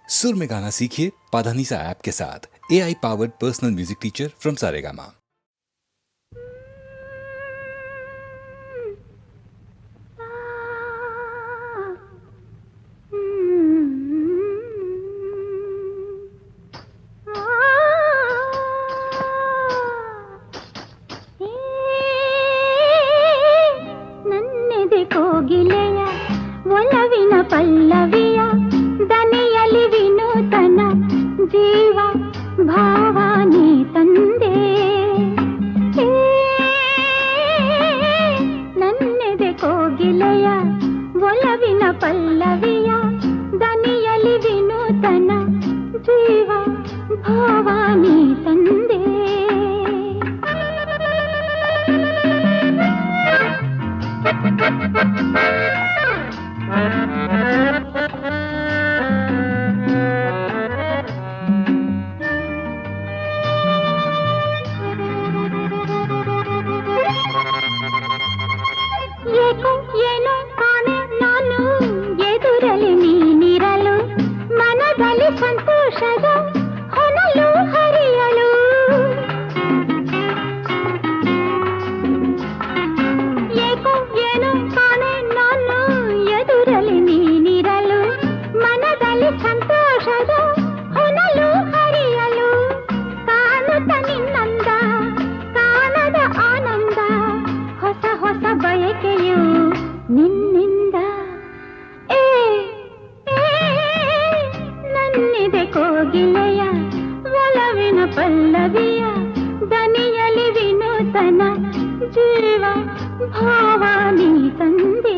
सुर में गाना सीखिए पाधानीसा ऐप के साथ। AI powered personal music teacher from Saregama. ಕೋಗಿಲೆಯ ಒಲವಿನ ಪಲ್ಲವಿಯ ದನಿಯಲಿ ವಿನೂತನ ಜೀವ ಭಾವಾನಿ ತಂದೆ ನನ್ನೆದೆ ಕೋಗಿಲೆಯ ಒಲವಿನ ಪಲ್ಲವಿಯ ದನಿಯಲಿ ವಿನೂತನ ಜೀವ ಭಾವಾನಿ ತಂದೆ ಏಕೋ ಏನೋ ಕಾಣೆ ನಾನು ಎದುರಲಿ ನೀನಿರಲು ಮನದಲ್ಲಿ ಸಂತೋಷದ ಹೊನಲು ಹರಿಯಲು ಏಕೋ ಏನೋ ಕಾಣೆ ನಾನು ಎದುರಲಿ ನೀನಿರಲು ಮನದಲ್ಲಿ ಸಂತೋಷದ ಹೊನಲು ಹರಿಯಲು ಕಾಣುತ್ತ ನಿನ್ನಂದ ಕಾಣದ ಆನಂದ ಹೊಸ ಹೊಸ ಬಯಕೆಯು ನಿನ್ನಿಂದ ನನ್ನಿದೆ ಕೋಗಿಲೆಯ ಒಲವಿನ ಪಲ್ಲವಿಯ ದನಿಯಲಿ ವಿನೂತನ ಜೀವ ಭಾವಾನಿ ತಂದೆ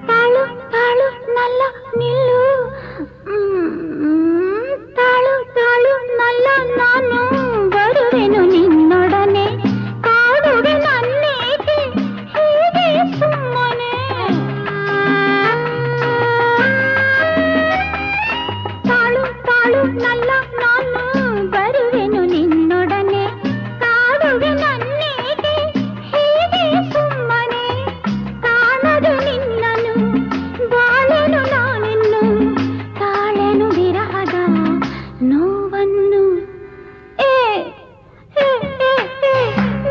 ತಾಳು ತಾಳು ನಲ್ಲ ನಿಲ್ಲು ತಾಳು ತಾಳು ನಲ್ಲ ನಾನು ಬರುವೆನು ನಿನ್ನೊಡನೆ ಕಾಡುವೆ ನನ್ನೇಕೆ ಹೀಗೆ ಸುಮ್ಮನೆ ತಾಳು ತಾಳು ನಲ್ಲ ನಾನು ಬರುವೆನು ನಿನ್ನೊಡನೆ ಕಾಡುವೆ ನನ್ನೇಕೆ ಹೀಗೆ ಸುಮ್ಮನೆ ಕಾಣದು ನಿನ್ನನು ಬಾಳೆನು ನಾನಿನ್ನು ತಾಳೆನು ವಿರಹದ ನೋವನ್ನು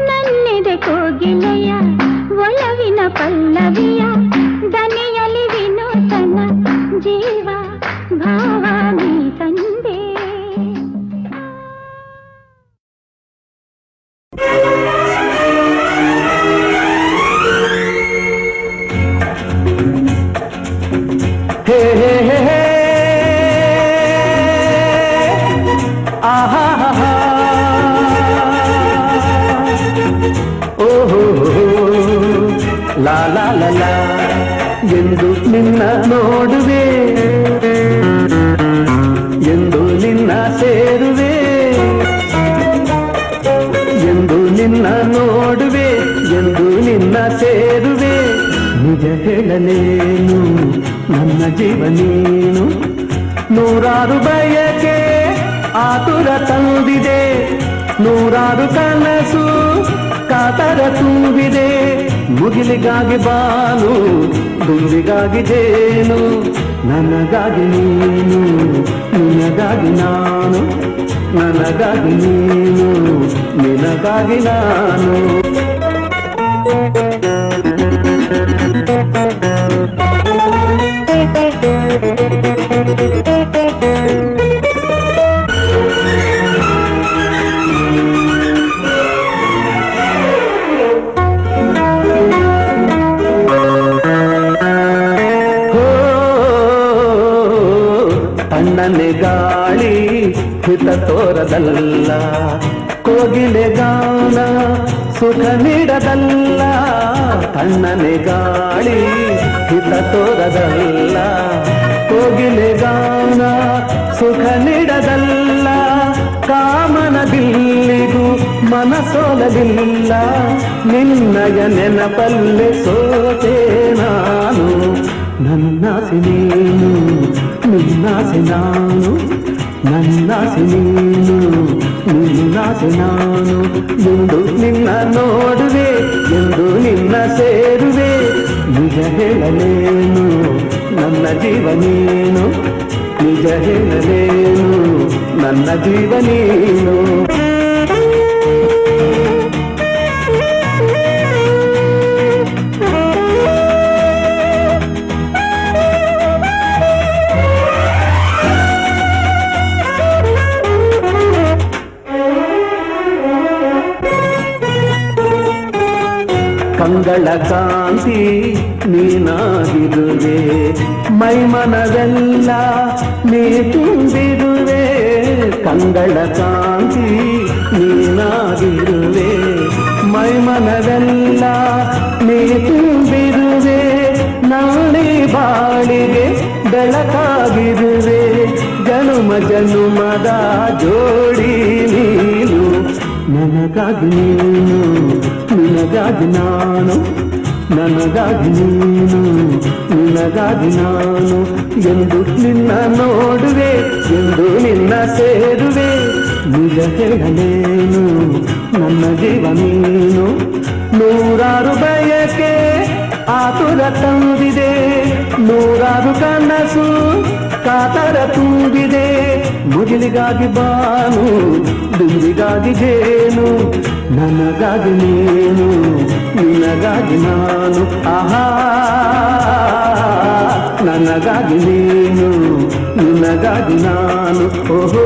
ನನ್ನಿದೆ ಕೋಗಿಲೆಯ ಒಲವಿನ ಪಲ್ಲವಿಯ ದನಿಯಲಿ ವಿನೂತನ ಜೀವ ಭಾವಾನಿ ತಂದೆ ಹೇ ಹೇ ಹೇ ಹೇ ಆಹಾ ಓಹೋ ಲಾ ಲಾ ಲಾ ಲಾ ಎಂದು ನಿನ್ನ ನೋಡುವೆ ಎಂದು ನಿನ್ನ ಸೇರುವೆ ಎಂದು ನಿನ್ನ ನೋಡುವೆ ಎಂದು ನಿನ್ನ ಸೇರುವೆ ನಿಜ ಹೇಳಲೇನು ನನ್ನ ಜೀವ ನೀನು ನೂರಾರು ಬಯಕೆ ಆತುರ ತಂದಿದೆ ನೂರಾರು ಕನಸು ಕಾತರ ತುಂಬಿದೆ ಮುಗಿಲಿಗಾಗಿ ಬಾನು ದುಂಬಿಗಾಗಿ ಜೇನು ನನಗಾಗಿ ನೀನು ನಿನಗಾಗಿ ನಾನು ನನಗಾಗಿ ನೀನು ನಿನಗಾಗಿ ನಾನು ತಣ್ಣನೆ ಗಾಳಿ ಹಿತ ತೋರದಲ್ಲ ಕೋಗಿಲೆ ಗಾನ ಸುಖ ನೀಡದಲ್ಲ ತಣ್ಣನೆ ಗಾಳಿ ಹಿತ ತೋರದಲ್ಲ ಕೋಗಿಲೆ ಗಾನ ಸುಖ ನೀಡದಲ್ಲ ಕಾಮನ ಬಿಲ್ಲಿಗೂ ಮನಸೋಲಲಿಲ್ಲ ನಿನ್ನಯ ನೆನಪಲ್ಲೆ ಸೋತೆ ನಾನು ನನ್ನಾಸೆ ನೀನು ನಿನ್ನಾಸೆ ನಾನು ನನ್ನಾಸೆ ನೀನು ನಿನ್ನಾಸೆ ನಾನು ಎಂದು ನಿನ್ನ ನೋಡುವೆ ಎಂದು ನಿನ್ನ ಸೇರುವೆ ನಿಜ ಹೇಳಲೇನು ನನ್ನ ಜೀವ ನೀನು ನಿಜ ಹೇಳಲೇನು ನನ್ನ ಜೀವ ನೀನು ಕಂಗಳ ಕಾಂತಿ ನೀನಾಗಿರುವೆ ಮೈಮನವೆಲ್ಲ ನೀ ತುಂಬಿರುವೆ ಕಂಗಳ ಕಾಂತಿ ನೀನಾಗಿರುವೆ ಮೈಮನವೆಲ್ಲ ನೀ ತುಂಬಿರುವೆ ನಾಳೆ ಬಾಳಿಗೆ ಬೆಳಕಾಗಿರುವೆ ಜನುಮ ಜನುಮದ ಜೋಡಿ ನೀನು ನನಗಾಗಿ ನೀನು ನಿನಗಾಗಿ ನಾನು ನನಗಾಗಿ ನೀನು ನಿನಗಾಗಿ ನಾನು ಎಂದು ನಿನ್ನ ನೋಡುವೆ ಎಂದು ನಿನ್ನ ಸೇರುವೆ ನಿಜ ಹೇಳಲೇನು ನನ್ನ ಜೀವ ನೀನು ನೂರಾರು ಬಯಕೆ ಆತುರ ತಂದಿದೆ ನೂರಾರು ಕನಸು ಕಾತರ ತುಂಬಿದೆ ಮುಗಿಲಿಗಾಗಿ ಬಾನು ದುಂಬಿಗಾಗಿ ಜೇನು ನನಗಾಗಿ ನೀನು ನಿನಗಾಗಿ ನಾನು ಆಹಾ ನನಗಾಗಿ ನೀನು ನಿನಗಾಗಿ ನಾನು ಓಹೋ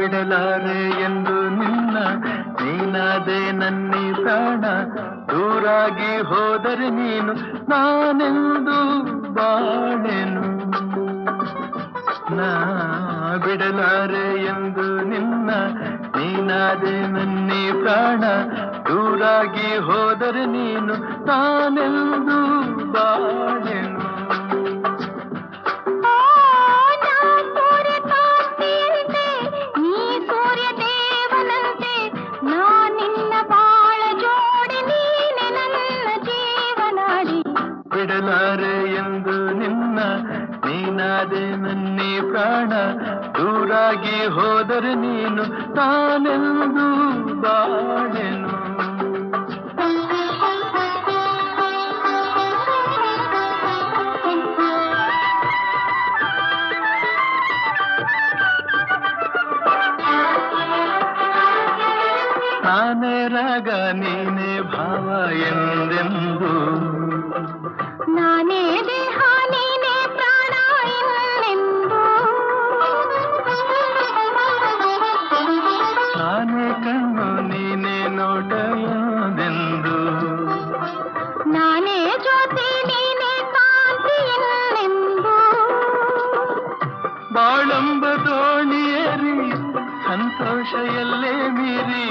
ಬಿಡಲಾರೆ ಎಂದು ನಿನ್ನ ನೀನಾದೆ ನನ್ನಿ ಪ್ರಾಣ ದೂರಾಗಿ ಹೋದರೆ ನೀನು ನಾನೆಂದು ಬಾಳೆನು ನಾ ಬಿಡಲಾರೆ ಎಂದು ನಿನ್ನ ನೀನಾದೆ ನನ್ನಿ ಪ್ರಾಣ ದೂರಾಗಿ ಹೋದರೆ ನೀನು ನಾನೆಂದು ಬಾಳೆನು ಬಿಡಲಾರೆ ಎಂದು ನಿನ್ನ ನೀನಾದೆ ನನ್ನಿ ಪ್ರಾಣ ದೂರಾಗಿ ಹೋದರೆ ನೀನು ನಾನೆಂದು ಬಾಳೆನು ನಾನೇ ರಾಗ ನೀನೇ ಭಾವ ಎಂದೆಂದು ನಾನೇ ದೇಹ ನೀನೇ ಪ್ರಾಣ ಎಂದೆಂದು ನಾನೇ ಕಣ್ಣು ನೀನೇ ನೋಟ ಎಂದೆಂದು ನಾನೇ ಜ್ಯೋತಿ ನೀನೇ ಕಾಂತಿ ಎಂದೆಂದು ಬಾಳಂಬ ದೋಣಿಯೇರಿ ಸಂತೋಷ ಎಲ್ಲೇ ಮೀರಿ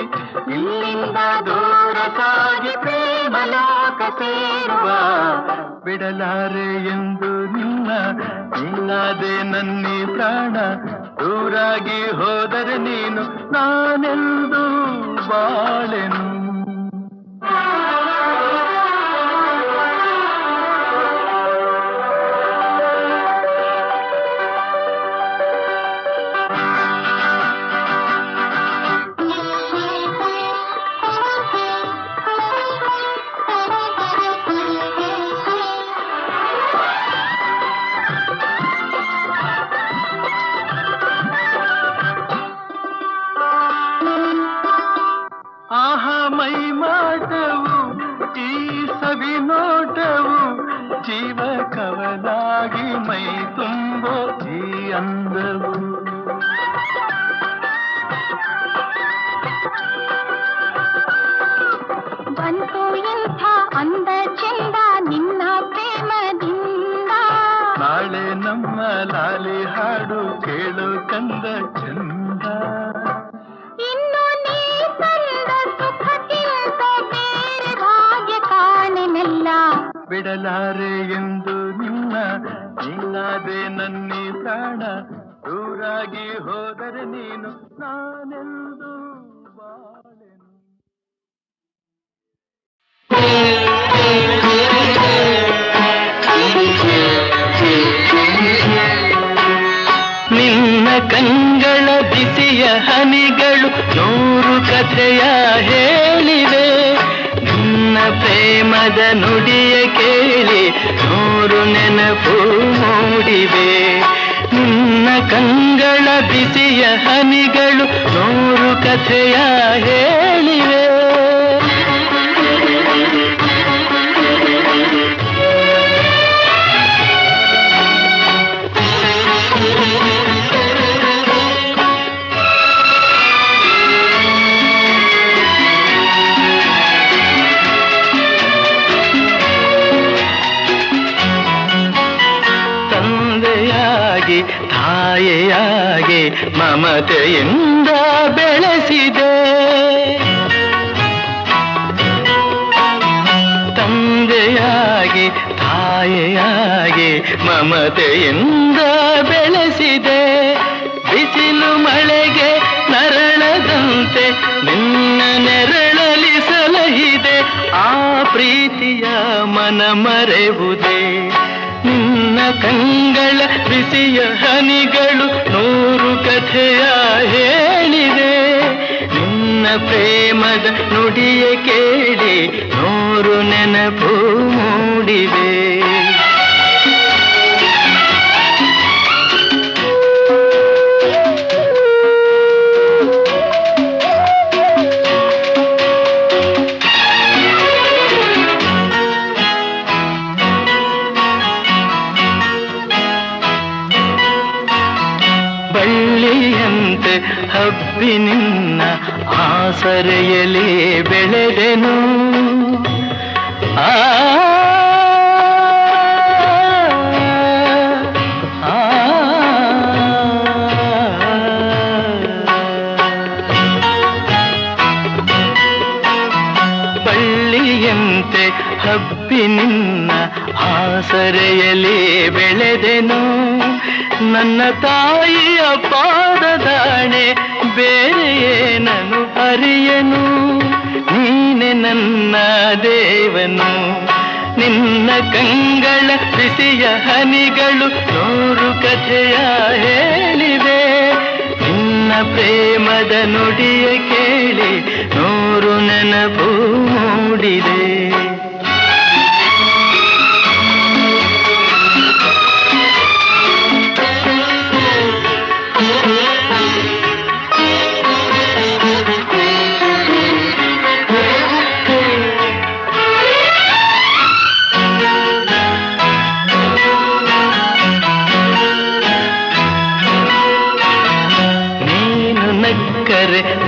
ಇಲ್ಲಿಂದ ದೂರ ಸಾಗಿ ಪ್ರೇಮ ಲೋಕ ಸೇರುವ ಬಿಡಲಾರೆ ಎಂದು ನಿನ್ನ ನೀನಾದೆ ನನ್ನಿ ಪ್ರಾಣ ದೂರಾಗಿ ಹೋದರೆ ನೀನು ನಾನೆಂದು ಬಾಳೆನು ಮೈ ಮಾಟವು ಈ ಸವಿ ನೋಟವು ಜೀವ ಕವಲಾಗಿ ಮೈ ತುಂಬೋ ಈ ಅಂದವು ಬಂತು ಇಂಥ ಅಂದ ಚಂದ ನಿನ್ನ ಪ್ರೇಮದಿಂದ ನಾಳೆ ನಮ್ಮ ಲಾಲಿ ಹಾಡು ಕೇಳು ಕಂದ ಚಂದ ಇನ್ನು ನೀ ತಂದ ಸುಖಕ್ಕಿಂತ ಬೇರೆ ಭಾಗ್ಯ ಕಾಣೆನಲ್ಲ ಬಿಡಲಾರೆ ಎಂದು ನಿನ್ನ ನೀನಾದೆ ನನ್ನಿ ಪ್ರಾಣ ದೂರಾಗಿ ಹೋದರೆ ನೀನು ನಾನೆಂದು ಬಾಳೆನು ನಿನ್ನ ಕಂಗಳ ಬಿಸಿಯ ಹನಿಗಳು ನೂರು ಕಥೆಯ ಹೇಳಿವೆ ನಿನ್ನ ಪ್ರೇಮದ ನುಡಿಯ ಕೇಳಿ ನೂರು ನೆನಪು ಮೂಡಿವೆ ನಿನ್ನ ಕಂಗಳ ಬಿಸಿಯ ಹನಿಗಳು ನೂರು ಕಥೆಯ ಹೇಳಿವೆ ತಾಯಿಯಾಗಿ ಮಮತೆಯಿಂದ ಬೆಳೆಸಿದೆ ತಂದೆಯಾಗಿ ತಾಯಿಯಾಗಿ ಮಮತೆಯಿಂದ ಬೆಳೆಸಿದೆ ಬಿಸಿಲು ಮಳೆಗೆ ನರಳದಂತೆ ನಿನ್ನ ನೆರಳಲಿ ಸಲಹಿದೆ ಆ ಪ್ರೀತಿಯ ಮನ ಮರೆವುದೇ ನಿನ್ನ ಕಂಗಳ ಬಿಸಿಯ ಹನಿಗಳು ನೂರು ಕಥೆಯ ಹೇಳಿವೆ ನಿನ್ನ ಪ್ರೇಮದ ನುಡಿಯ ಕೇಳಿ ನೂರು ನೆನಪು ಮೂಡಿವೆ ಬಳ್ಳಿಯಂತೆ ಹಬ್ಬಿ ನಿನ್ನ ಆಸರೆಯಲ್ಲಿ ಬೆಳೆದೆನು. ಆ ಬಳ್ಳಿಯಂತೆ ಹಬ್ಬಿ ನಿನ್ನ ಆಸರೆಯಲ್ಲಿ ಬೆಳೆದೆನು. ನನ್ನ ತಾಯಿಯ ಪಾದದಾಣೆ ಬೇರೆ ಏನನು ಅರಿಯನು. ನೀನೆ ನನ್ನ ದೇವನು, ನಿನ್ನ ಕಂಗಳ ಬಿಸಿಯ ಹನಿಗಳು 100 ಕಥೆಯ ಹೇಳಿವೆ. ನಿನ್ನ ಪ್ರೇಮದ ನುಡಿಯ ಕೇಳಿ 100 ನೆನಪು ಮೂಡಿದೆ.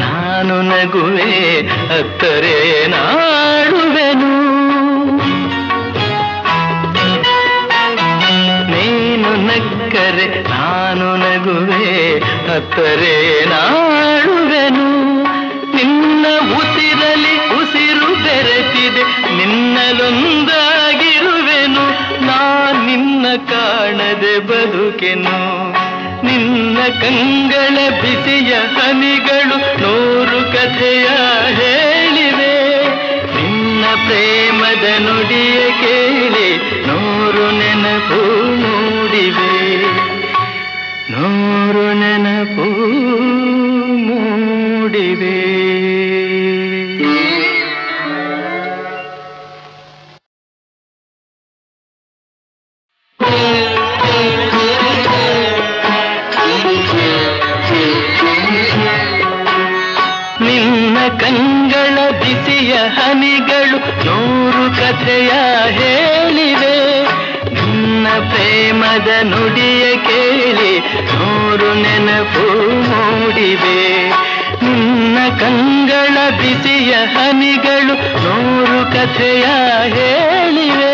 ನಾನು ನಗುವೆ ಅತ್ತರೆ ನಾಡುವೆನು. ನೀನು ನಕ್ಕರೆ ನಾನು ನಗುವೆ ಅತ್ತರೆ ನಾಡುವೆನು. ನಿನ್ನ ಉಸಿರಲಿ ಉಸಿರು ಬೆರೆತಿದೆ, ನಿನ್ನಲೊಂದಾಗಿರುವೆನು. ನಿನ್ನ ಕಾಣದೆ ಬದುಕೆನು. ನಿನ್ನ ಕಂಗಳ ಬಿಸಿಯ ಹನಿಗಳು 100 ಕಥೆಯ ಹೇಳಿವೆ. ನಿನ್ನ ಪ್ರೇಮದ ನುಡಿಯ ಕೇಳಿ 100 ನೆನಪು ಮೂಡಿವೆ. 100 ನೆನಪು ಮೂಡಿವೆ. ನಿನ್ನ ಕಂಗಳ ಬಿಸಿಯ ಹನಿಗಳು 100 ಕಥೆಯ ಹೇಳಿವೆ. ನಿನ್ನ ಪ್ರೇಮದ ನುಡಿಯ ಕೇಳಿ 100 ನೆನಪು ಮೂಡಿವೆ. ನಿನ್ನ ಕಂಗಳ ಬಿಸಿಯ ಹನಿಗಳು 100 ಕಥೆಯ ಹೇಳಿವೆ.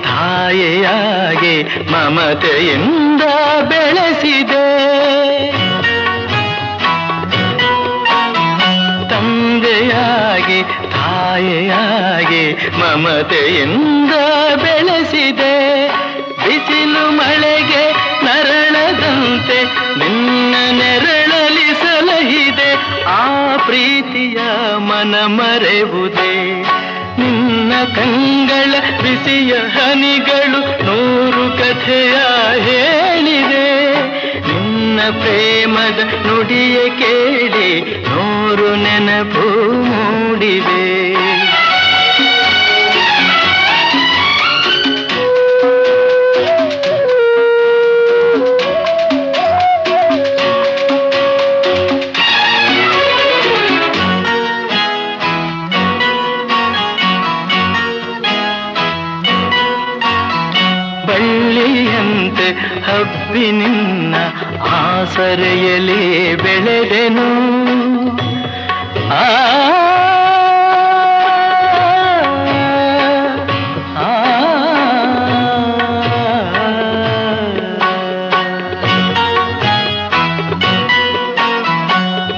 ತಾಯಿಯಾಗಿ ಮಮತೆಯಿಂದ ಬೆಳೆಸಿದೆ. ತಂದೆಯಾಗಿ ತಾಯಿಯಾಗಿ ಮಮತೆಯಿಂದ ಬೆಳೆಸಿದೆ. ಬಿಸಿಲು ಮಳೆಗೆ ನರಳದಂತೆ ನಿನ್ನ ನೆರಳಲಿ ಸಲಹಿದೆ. ಆ ಪ್ರೀತಿಯ ಮನ ಮರೆವುದೇ. ನಿನ್ನ ಕಂಗಳ ಬಿಸಿಯ ಹನಿಗಳು 100 ಕಥೆಯ ಹೇಳಿವೆ. ನಿನ್ನ ಪ್ರೇಮದ ನುಡಿಯ ಕೇಳಿ 100 ನೆನಪು ಮೂಡಿವೆ. ಬಳ್ಳಿಯಂತೆ ಹಬ್ಬಿ ನಿನ್ನ ಆಸರೆಯಲ್ಲಿ ಬೆಳೆದೆನು. ಆ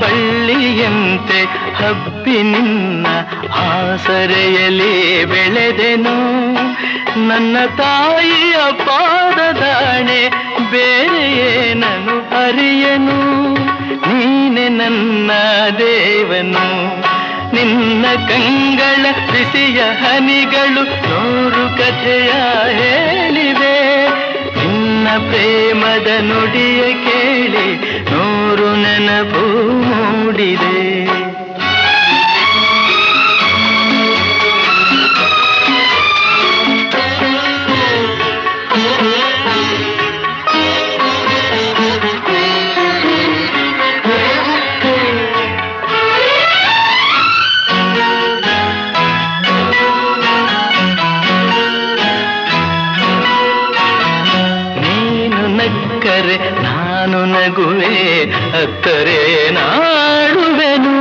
ಬಳ್ಳಿಯಂತೆ ಹಬ್ಬಿ ನಿನ್ನ ಆಸರೆಯಲ್ಲಿ ಬೆಳೆದೆನು. ನನ್ನ ತಾಯಿಯ ಪಾದದಾಣೆ ಬೇರೆ ಏನನು ಅರಿಯನು. ನೀನೆ ನನ್ನ ದೇವನು, ನಿನ್ನ ಕಂಗಳ ಬಿಸಿಯ ಹನಿಗಳು 100 ಕಥೆಯ ಹೇಳಿವೆ. ನಿನ್ನ ಪ್ರೇಮದ ನುಡಿಯ ಕೇಳಿ 100 ನೆನಪು ಮೂಡಿದೆ. ನಗುವೆ ಅತ್ತರೆ ನಾಡುವೆನು.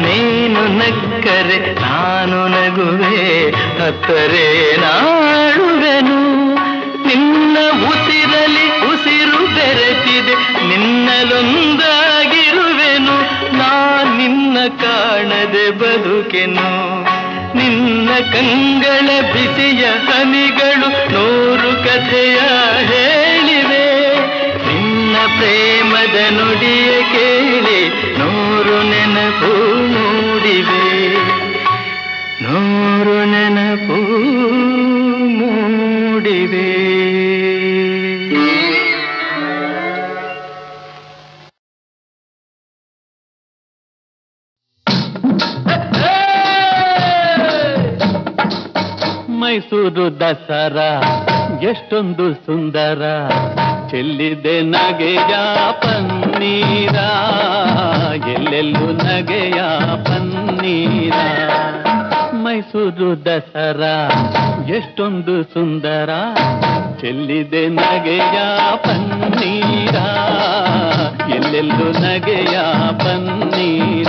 ನೀನು ನಕ್ಕರೆ ನಾನು ನಗುವೆ ಅತ್ತರೆ ನಾಡುವೆನು. ನಿನ್ನ ಉಸಿರಲಿ ಉಸಿರು ಬೆರೆತಿದೆ ನಿನ್ನಲೊಂದಾಗಿರುವೆನು. ನಿನ್ನ ಕಾಣದೆ ಬದುಕೆನು. ನಿನ್ನ ಕಂಗಳ ಬಿಸಿಯ ಹನಿಗಳು 100 ಕಥೆಯ ಹೇಳಿವೆ. ನಿನ್ನ ಪ್ರೇಮದ ನುಡಿಯ ಕೇಳಿ 100 ನೆನಪು ಮೂಡಿವೆ. 100 ನೆನಪು ಮೂಡಿವೆ. ಮೈಸೂರು ದಸರಾ ಎಷ್ಟೊಂದು ಸುಂದರ, ಚೆಲ್ಲಿದೆ ನಗೆಯ ಪನ್ನೀರ, ಎಲ್ಲೆಲ್ಲೂ ನಗೆಯ ಪನ್ನೀರ. ಮೈಸೂರು ದಸರಾ ಎಷ್ಟೊಂದು ಸುಂದರ, ಚೆಲ್ಲಿದೆ ನಗೆಯ ಪನ್ನೀರ, ಎಲ್ಲೆಲ್ಲೂ ನಗೆಯ ಪನ್ನೀರ.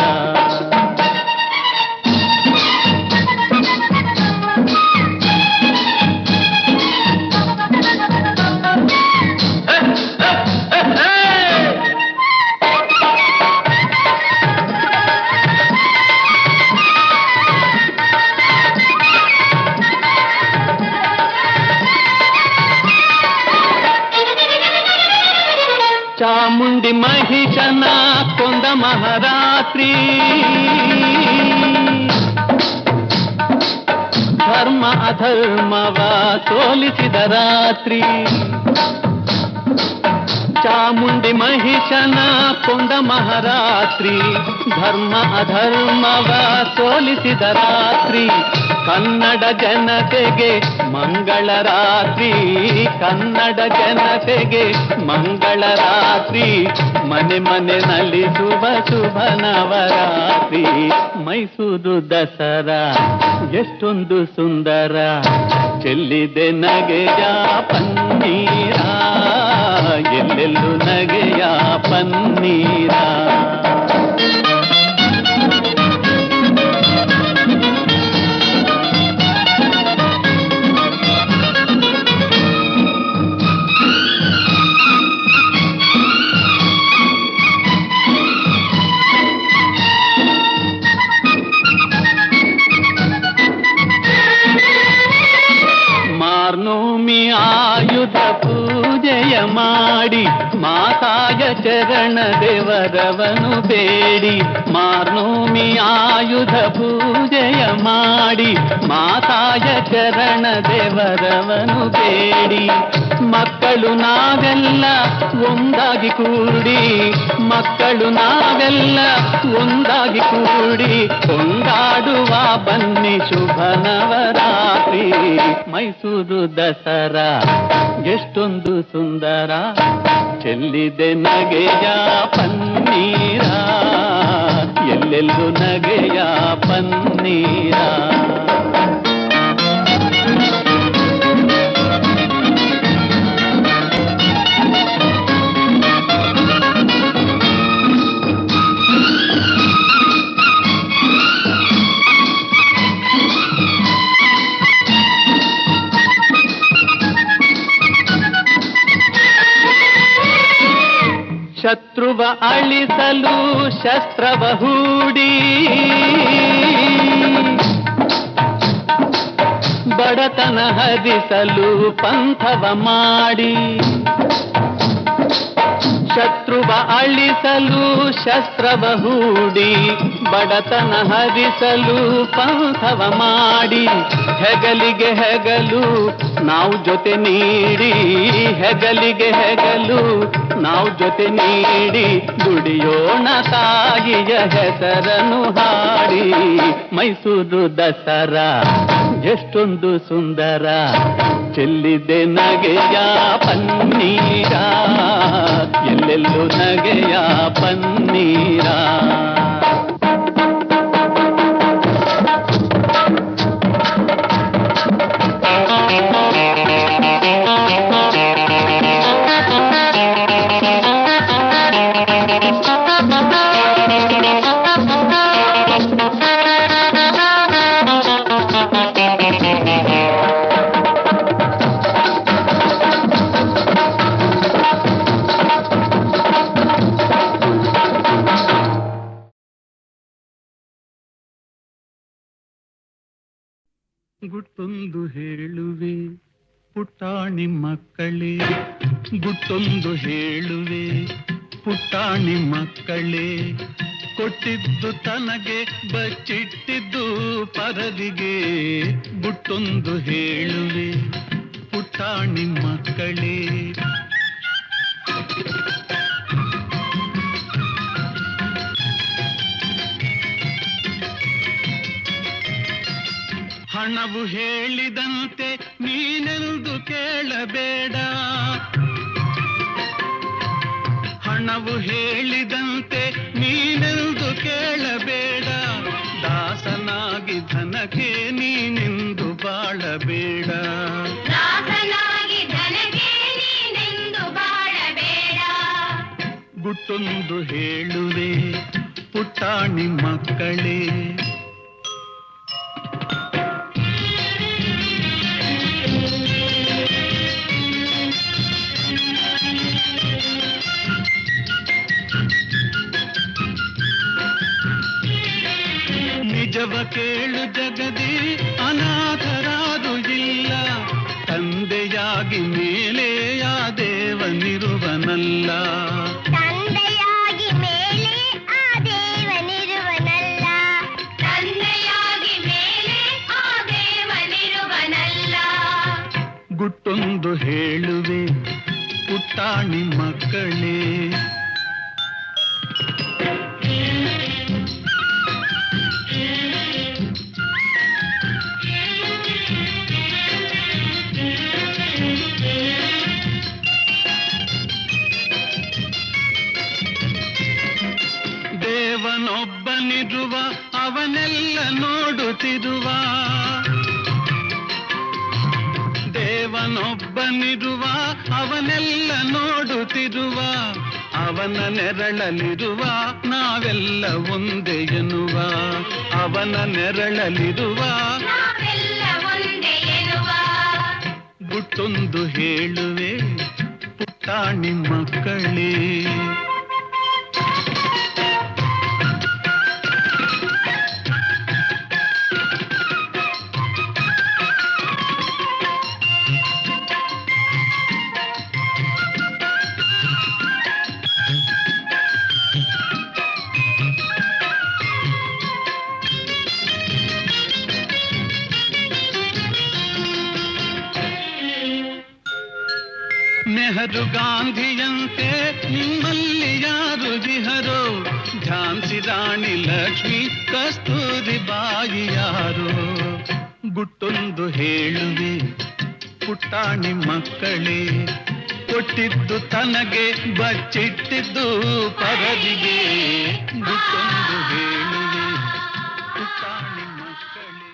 ಚಾಮುಂಡಿ ಮಹಿಷನ ಕೊಂದ ಮಹಾರಾತ್ರಿ, ಧರ್ಮ ಅಧರ್ಮವ ಸೋಲಿಸಿದ ರಾತ್ರಿ. ಚಾಮುಂಡಿ ಮಹಿಷನ ಕೊಂದ ಮಹಾರಾತ್ರಿ, ಧರ್ಮ ಅಧರ್ಮವ ಸೋಲಿಸಿದ ರಾತ್ರಿ. ಕನ್ನಡ ಜನತೆಗೆ ಮಂಗಳ ರಾತ್ರಿ, ಕನ್ನಡ ಜನತೆಗೆ ಮಂಗಳ ರಾತ್ರಿ. ಮನೆ ಮನೆ ನಲಿಸುವ ಶುಭ ನವರಾತ್ರಿ. ಮೈಸೂರು ದಸರಾ ಎಷ್ಟೊಂದು ಸುಂದರ, ಚೆಲ್ಲಿದೆ ನಗೆಯ ಪನ್ನೀರ, ಎಲ್ಲೆಲ್ಲೂ ನಗೆಯ ಪನ್ನೀರ. ಮಾರ್ನೋಮಿ ಆಯುಧ ಪೂಜೆಯ ಮಾಡಿ, ಮಾತಾಯ ಚರಣ ದೇವರವನು ಬೇಡಿ. ಮಾರ್ನೋಮಿ ಆಯುಧ ಪೂಜೆಯ ಮಾಡಿ, ಮಾತಾಯ ಚರಣ ದೇವರವನು ಬೇಡಿ. ಮಕ್ಕಳು ನಾವೆಲ್ಲ ಒಂದಾಗಿ ಕೂಡಿ, ಮಕ್ಕಳು ನಾವೆಲ್ಲ ಒಂದಾಗಿ ಕೂಡಿ, ಕೊಂಡಾಡುವ ಬನ್ನಿ ಶುಭ ನವರಾತ್ರಿ. ಮೈಸೂರು ದಸರಾ ಎಷ್ಟೊಂದು ಸುಂದರ, ಚೆಲ್ಲಿದೆ ನಗೆಯ ಪನ್ನೀರ, ಎಲ್ಲೆಲ್ಲೂ ನಗೆಯ ಪನ್ನೀರ. ಶತ್ರುವ ಅಳಿಸಲು ಶಸ್ತ್ರವ ಹೂಡಿ, ಬಡತನ ಹರಿಸಲು ಪಂಥವ ಮಾಡಿ. ಶತ್ರುವ ಅಳಿಸಲು ಶಸ್ತ್ರವ ಹೂಡಿ, ಬಡತನ ಹರಿಸಲು ಪಂಥವ ಮಾಡಿ. ಹೆಗಲಿಗೆ ಹೆಗಲು ನಾವು ಜೊತೆ ನೀಡಿ, ಹೆಗಲಿಗೆ ಹೆಗಲು ನಾವು ಜೊತೆ ನೀಡಿ, ದುಡಿಯೋಣ ತಾಯಿಯ ಹೆಸರನ್ನು ಹಾಡಿ. ಮೈಸೂರು ದಸರಾ ಎಷ್ಟೊಂದು ಸುಂದರ, ಚೆಲ್ಲಿದೆ ನಗೆಯ ಪನ್ನೀರ, ಎಲ್ಲೆಲ್ಲೂ ನಗೆಯ ಪನ್ನೀರ. ಗುಟ್ಟೊಂದು ಹೇಳುವೆ ಪುಟ್ಟಾಣಿ ಮಕ್ಕಳೇ, ಗುಟ್ಟೊಂದು ಹೇಳುವೆ ಪುಟ್ಟಾಣಿ ಮಕ್ಕಳೇ, ಕೊಟ್ಟಿದ್ದು ತನಗೆ ಬಚ್ಚಿಟ್ಟಿದ್ದು ಪರದಿಗೆ. ಗುಟ್ಟೊಂದು ಹೇಳುವೆ ಪುಟ್ಟಾಣಿ ಮಕ್ಕಳೇ. ಹಣವು ಹೇಳಿದಂತೆ ನೀನೆಂದು ಕೇಳಬೇಡ, ಹಣವು ಹೇಳಿದಂತೆ ನೀನೆಂದು ಕೇಳಬೇಡ, ದಾಸನಾಗಿ ಧನಕ್ಕೆ ನೀನೆಂದು ಬಾಳಬೇಡ, ದಾಸನಾಗಿ ಧನಕ್ಕೆ ನೀನೆಂದು ಬಾಳಬೇಡ. ಗುಟ್ಟೊಂದು ಹೇಳುವೆ ಪುಟ್ಟಾಣಿ ಮಕ್ಕಳೇ. ನಿಜವ ಕೇಳು ಜಗದಿ ಅನಾಥರಾರು ಇಲ್ಲ, ತಂದೆಯಾಗಿ ಮೇಲೆ ಆ ದೇವನಿರುವನಲ್ಲ, ತಂದೆಯಾಗಿ ಮೇಲೆ ಆ ದೇವನಿರುವನಲ್ಲ, ತಂದೆಯಾಗಿ ಮೇಲೆ ಆ ದೇವನಿರುವನಲ್ಲ. ಗುಟ್ಟೊಂದು ಹೇಳುವೆ ಪುಟ್ಟಾಣಿ ಮಕ್ಕಳೇ. ದೇವನೊಬ್ಬನಿರುವ ಅವನೆಲ್ಲ ನೋಡುತ್ತಿರುವ, ದೇವನೊಬ್ಬನಿರುವ ಅವನೆಲ್ಲ ನೋಡುತ್ತಿರುವ, ಅವನ ನೆರಳಲಿರುವ ನಾವೆಲ್ಲ ಒಂದೇ ಎನ್ನುವ, ಅವನ ನೆರಳಲಿರುವ ನಾವೆಲ್ಲ ಒಂದೇ ಎನ್ನುವ. ಗುಟ್ಟೊಂದು ಹೇಳುವೆ ಪುಟ್ಟಾಣಿ ಮಕ್ಕಳೇ. ನೆಹರು ಗಾಂಧಿಯಂತೆ ನಿಮ್ಮಲ್ಲಿ ಯಾರು ವಿಹರೋ, ಝಾನ್ಸಿ ರಾಣಿ ಲಕ್ಷ್ಮಿ ಕಸ್ತೂರಿ ಬಾಯಿ ಯಾರು. ಗುಟ್ಟೊಂದು ಹೇಳುವೆ ಪುಟ್ಟಾಣಿ ಮಕ್ಕಳೇ, ಕೊಟ್ಟಿದ್ದು ತನಗೆ ಬಚ್ಚಿಟ್ಟಿದ್ದು ಪರದಿಗೆ. ಗುಟ್ಟೊಂದು ಹೇಳುವೆ ಪುಟ್ಟಾಣಿ ಮಕ್ಕಳೇ.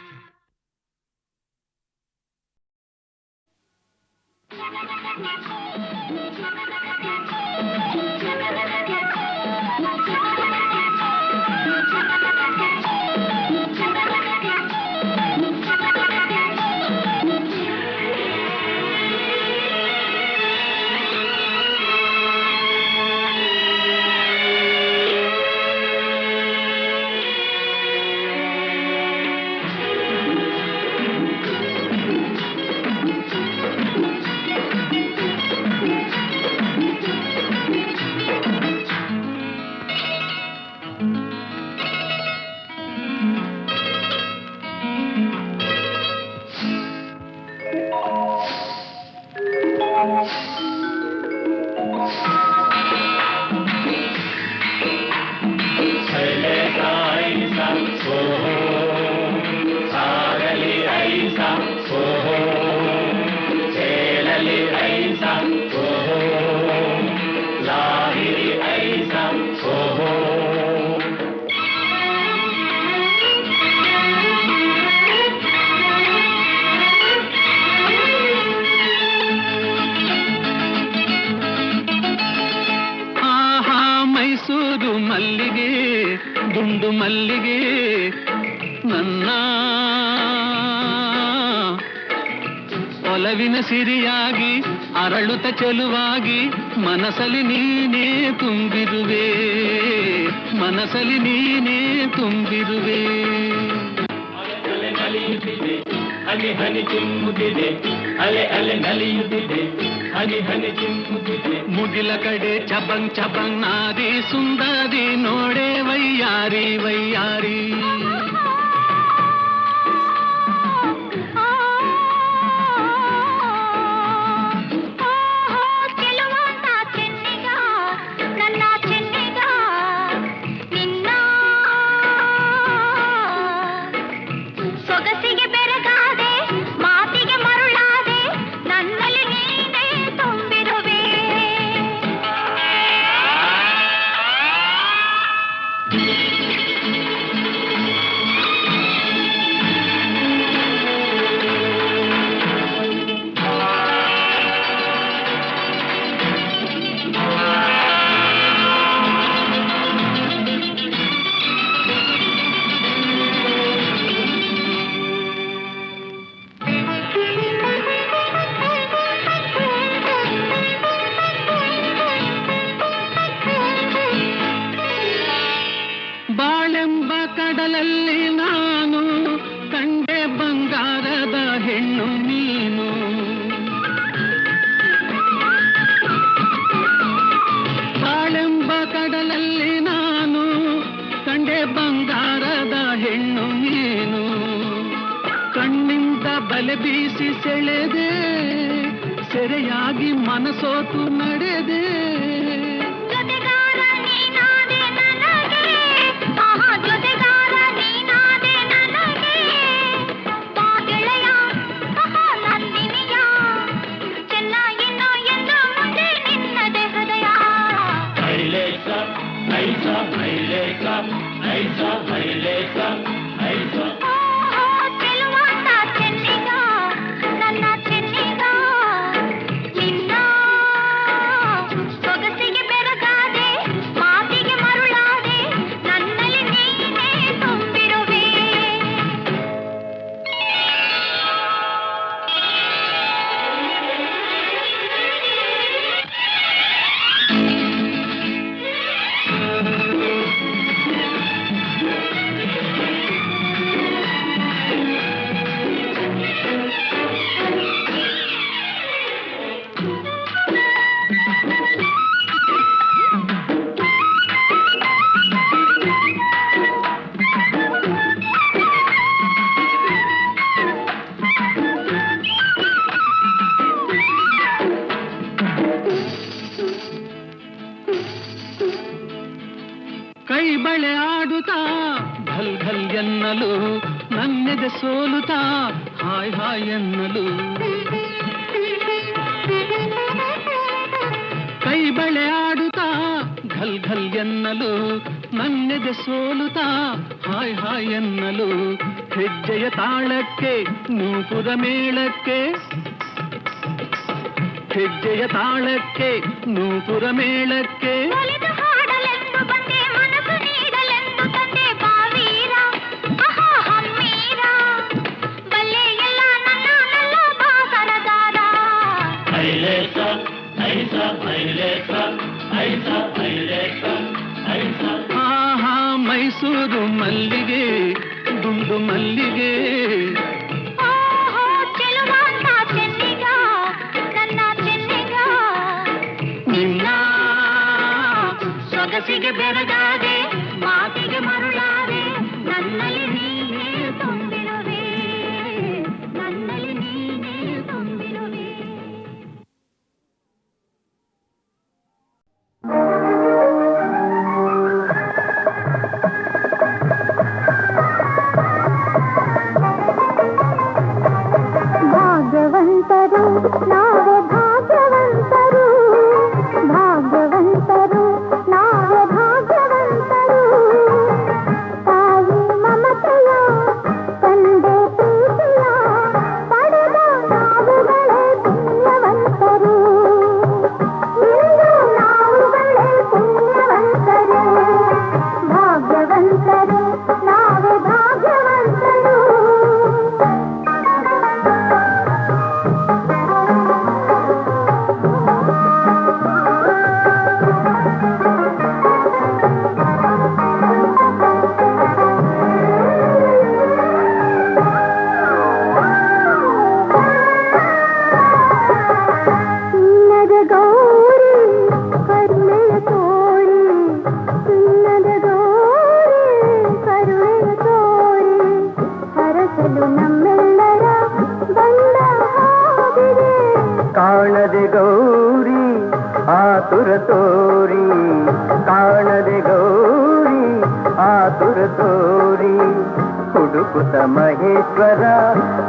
ಮೈಸೂರು ಮಲ್ಲಿಗೆ ದುಂಡು ಮಲ್ಲಿಗೆ ನನ್ನ ಒಲವಿನ ಸಿರಿಯಾಗಿ ಅರಳುತ್ತ ಚೆಲುವಾಗಿ ಮನಸಲಿ ನೀನೇ ತುಂಬಿರುವೆ, ಮನಸಲಿ ನೀನೇ ತುಂಬಿರುವೆ. ಹನಿ ಹನಿ ಚಿಮ್ಮುತ್ತಿದೆ ಅಲೆ ಅಲೆ ನಲಿಯುತ್ತಿದೆ ಹನಿ ಹನಿ ಚಿಮ್ಮುತ್ತಿದೆ ಮುಗಿಲ ಕಡೆ ಚಬಂಗ್ ಚಬಂಗ್ ನಾದಿ ಸುಂದರಿ ನೋಡೆ ವೈಯಾರಿ ವೈಯಾರಿ ಬಾಳೆಂಬ ಕಡಲಲ್ಲಿ ನಾನು ಕಂಡೆ ಬಂಗಾರದ ಹೆಣ್ಣು ನೀನು ಬಾಳೆಂಬ ಕಡಲಲ್ಲಿ ನಾನು ಕಂಡೆ ಬಂಗಾರದ ಹೆಣ್ಣು ನೀನು ಕಣ್ಣಿಂದ ಬಲೆ ಬೀಸಿ ಸೆಳೆದೆ ಸೆರೆಯಾಗಿ ಮನಸೋತು ನಡೆದೆ ಕೈ ಬಳೆ ಆಡುತ್ತಾ ಘಲ್ ಘಲ್ ಎನ್ನಲು ನನ್ನೆದೆ ಸೋಲುತ್ತಾ ಹಾಯ್ ಹಾಯ್ ಎನ್ನಲು ಕೈ ಬಳೆ ಆಡುತ್ತಾ ಘಲ್ ಘಲ್ ಎನ್ನಲು ನನ್ನೆದೆ ಸೋಲುತ್ತಾ ಹಾಯ್ ಹಾಯ್ ಎನ್ನಲು ಹೆಜ್ಜೆಯ ತಾಳಕ್ಕೆ ನೂಪುರ ಮೇಳಕ್ಕೆ ಹೆಜ್ಜೆಯ ತಾಳಕ್ಕೆ ನೂಪುರ ಮೇಳಕ್ಕೆ ಆಹಾ ಮೈಸೂರು ಮಲ್ಲಿಗೆ ದುಂಡು ಮಲ್ಲಿಗೆ ನಿನ್ನ ಸೊಗಸಿಗೆ ಬೆರಗಾದೆ ಮಾತಿಗೆ ಮರುಳಾದೆ ನನ್ನಲ್ಲಿ ನೀನೇ ತುಂಬಿರುವೆ ನನ್ನಲ್ಲಿ ನೀನೇ ತುಂಬಿರುವೆ ಭಾಗ್ಯವಂತರು ನಾವೇ ಭಾಗ್ಯವಂತರು ಭಾಗ್ಯವಂತರು ನಾವೇ ಭಾಗ್ಯವಂತರು ಆತುರ ತೋರಿ ಕಾಣದೆ ಗೌರಿ ಆತುರ ತೋರಿ ಹುಡುಕುತ್ತ ಮಹೇಶ್ವರ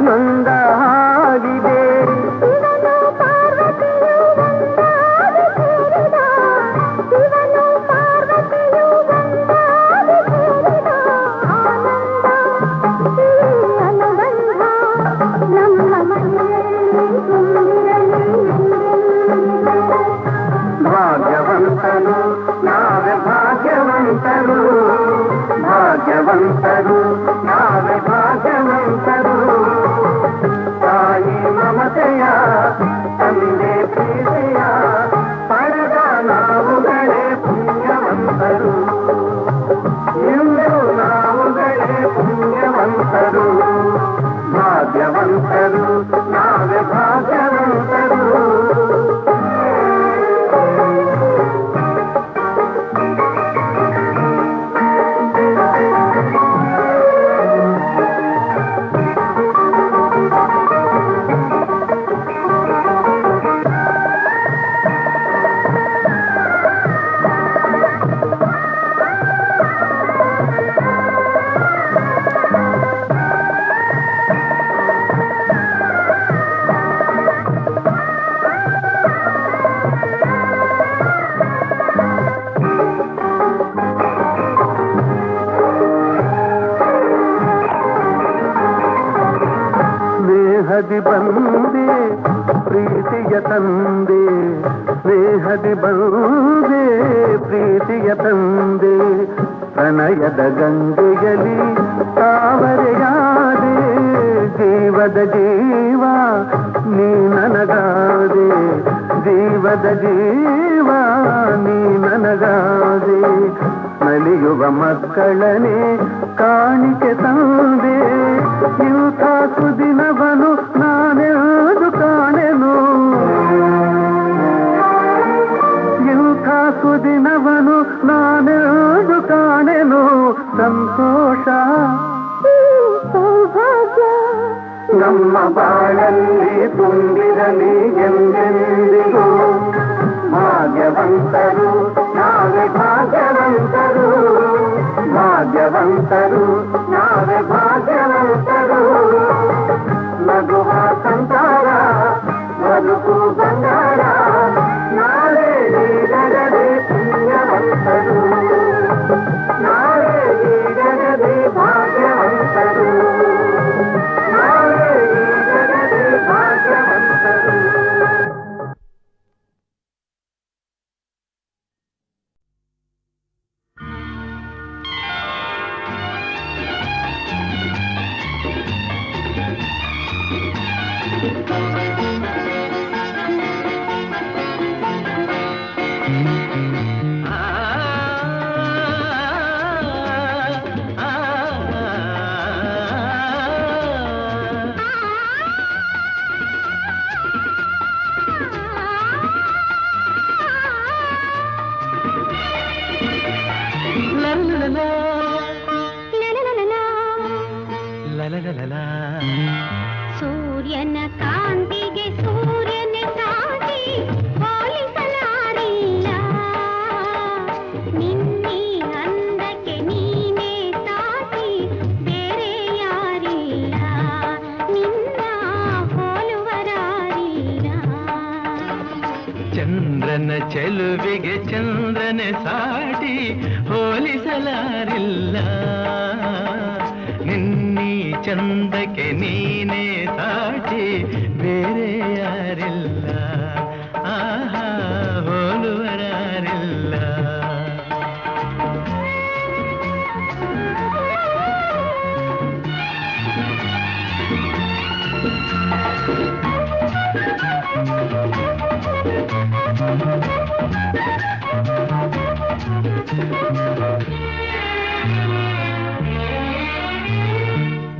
ನೊಂದ ಹಾಗಿದೆ. ಶಿವನು ಪಾರ್ವತಿಯು ಒಂದಾಗಿ ಸೇರಿದ, ಶಿವನು ಪಾರ್ವತಿಯು ಒಂದಾಗಿ ಸೇರಿದ ಆನಂದ ಈ ಅನುಬಂಧ ನಮ್ಮ ಮನೆಯಲ್ಲಿ ತುಂಬಿರಲಿ ಎಂದೆಂದಿಗೂ. ಭಾಗ್ಯವಂತರು ನಾವೇ ಭಾಗ್ಯವಂತರು, ಭಾಗ್ಯವಂತರು ನಾವೇ ಭಾಗ್ಯವಂತರು. ತಾಯಿ ಮಮತೆಯ ತಂದೆ ಪ್ರೀತಿಯ ಪಡೆದ ನಾವುಗಳೇ ಪುಣ್ಯವಂತರು, ಇಂದು ನಾವುಗಳೇ ಪುಣ್ಯವಂತರು. ಭಾಗ್ಯವಂತರು ನಾವೇ ಭಾಗ್ಯವಂತರು. ಸ್ನೇಹದಿ ಬಂದೆ ಪ್ರೀತಿಯ ತಂದೆ, ಸ್ನೇಹದಿ ಬಂದೆ ಪ್ರೀತಿಯ ತಂದೆ. ಪ್ರಣಯದ ಗಂಗೆಯಲ್ಲಿ ತಾವರೆಯಾದೆ, ಜೀವದ ಜೀವ ನೀ ನನಗಾದೆ, ಜೀವದ ಜೀವ ನೀ ನನಗಾದೆ. ನಲಿಯುವ ಮಕ್ಕಳನೆ ಕಾಣಿಕೆ ತಂದೆ, ಇಂಥ ಸುದಿನವನು ನಾನೆಂದು ಕಾಣೆನು, ಇಂಥ ಸುದಿನವನು ನಾನೆಂದು ಕಾಣೆನು. ಸಂತೋಷ ಸೌಭಾಗ್ಯ ನಮ್ಮ ಬಾಳಲ್ಲಿ ತುಂಬಿರಲಿ ಎಂದೆಂದಿಗೂ. ಭಾಗ್ಯವಂತರು ನಾವೇ ಭಾಗ್ಯವಂತರು, ಭಾಗ್ಯವಂತರು ನಾವೇ ಭಾಗ್ಯವಂತರು. ನಗುವ ಸಂಸಾರ ಬದುಕು ಬಂಗಾರ, ನಾಳೆ ಈಗಲೇ ಪುಣ್ಯವಂತರು, ನಾಳೆ ಈಗಲೇ ಭಾಗ್ಯವಂತರು, ನಾಳೆ ಈಗಲೇ ಭಾಗ್ಯವಂತರು. ಸೂರ್ಯನ ಕಾಂತಿಗೆ ಸೂರ್ಯನೇ ಸಾಟಿ ಹೋಲಿಸಲಾರಿಲ್ಲ, ನಿನ್ನೆ ಅಂದಕ್ಕೆ ನೀನೇ ಸಾಟಿ ಬೇರೆ ಯಾರಿಲ್ಲ, ನಿನ್ನ ಹೋಲುವರಾರಿಲ್ಲ. ಚಂದ್ರನ ಚೆಲುವಿಗೆ ಚಂದ್ರನೇ ಸಾಟಿ ಹೋಲಿಸಲಾರಿಲ್ಲ, ನಿನ್ನೀ ಚಂದಕ್ಕೆ ನೀನೇ ಸಾಟಿ ಬೇರೆ ಯಾರಿಲ್ಲ, ಆಹಾ ಹೋಲುವರಾರಿಲ್ಲ.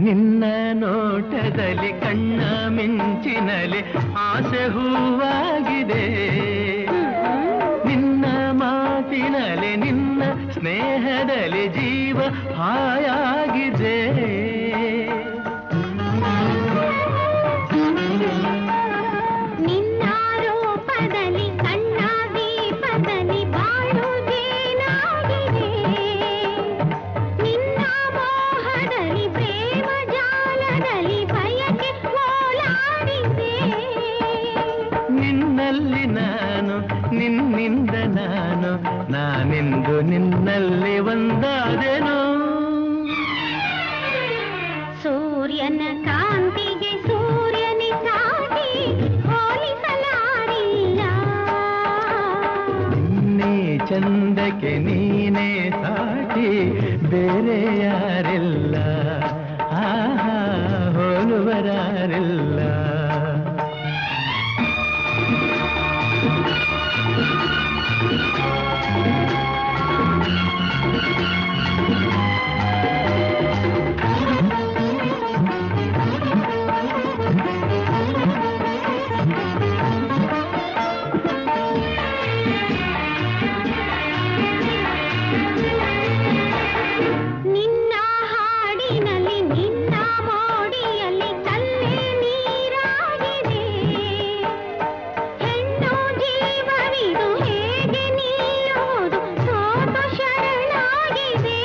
ನಿನ್ನ ನೋಟದಲ್ಲಿ ಕಣ್ಣ ಮಿಂಚಿನಲ್ಲಿ ಆಸೆ ಹೂವಾಗಿದೆ, ನಿನ್ನ ಮಾತಿನಲ್ಲಿ ನಿನ್ನ ಸ್ನೇಹದಲ್ಲಿ ಜೀವ ಹಾಯಾಗಿದೆ. ನಿನ್ನ ರೂಪದಲ್ಲಿ ಕಣ್ಣ ದೀಪ ಒಂದಾದೆನೋ. ಸೂರ್ಯನ ಕಾಂತಿಗೆ ಸೂರ್ಯನೇ ಸಾಟಿ ಹೋಲಿಸಲಾರಿಲ್ಲ. ನಿನ್ನೆ ಚಂದಕ್ಕೆ ನೀನೇ ಸಾಟಿ ಬೇರೆ ಯಾರಿಲ್ಲ, ಆಹಾ ಹೋಲುವರಾರಿಲ್ಲ. ನಿನ್ನ ಹಾಡಿನಲ್ಲಿ ನಿನ್ನ ಮೋಡಿಯಲ್ಲಿ ಕಲ್ಲೇ ನೀರಾಗಿದೆ. ಹೆಣ್ಣು ಜೀವವಿದು ಹೇಗೆ ನಿಲ್ಲುವುದು ಸೋತು ಶರಣಾಗಿದೆ.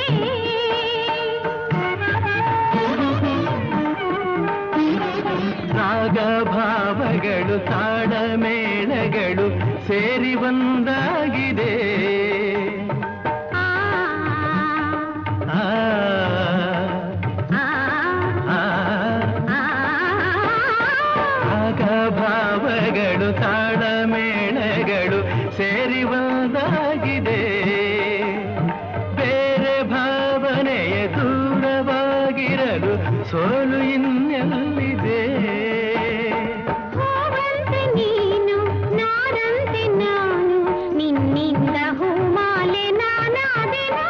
ರಾಗ ಭಾವಗಳು ತಾಡ ಮೇಳಗಳು ಸೇರಿ ಒಂದಾಗಿದೆ. ಆ ಆ, ಆ ಆ, ಆ ರಾಗ ಭಾವಗಳು ತಾಡ ಮೇಳಗಳು ಸೇರಿ ಒಂದಾಗಿದೆ. ಬೇರೆ ಭಾವನೆಯ ದೂರವಾಗಿರಲು ಸೋಲು ಇನ್ನೆಲ್ಲಿದೆ. ಹೂವಂತೆ ನೀನು ನಾರಂತೆ ನಾನು ನಿನ್ನಿಂದ ಹೂಮಾಲೆ ನಾನಾದೆನು.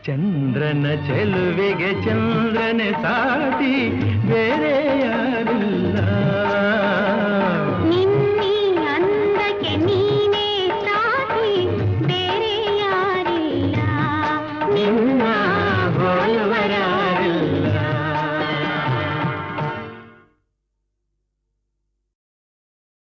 ಚಂದ್ರನ ಚೆಲುವೆಗೆ ಚಂದ್ರನೆ ಸಾಟಿ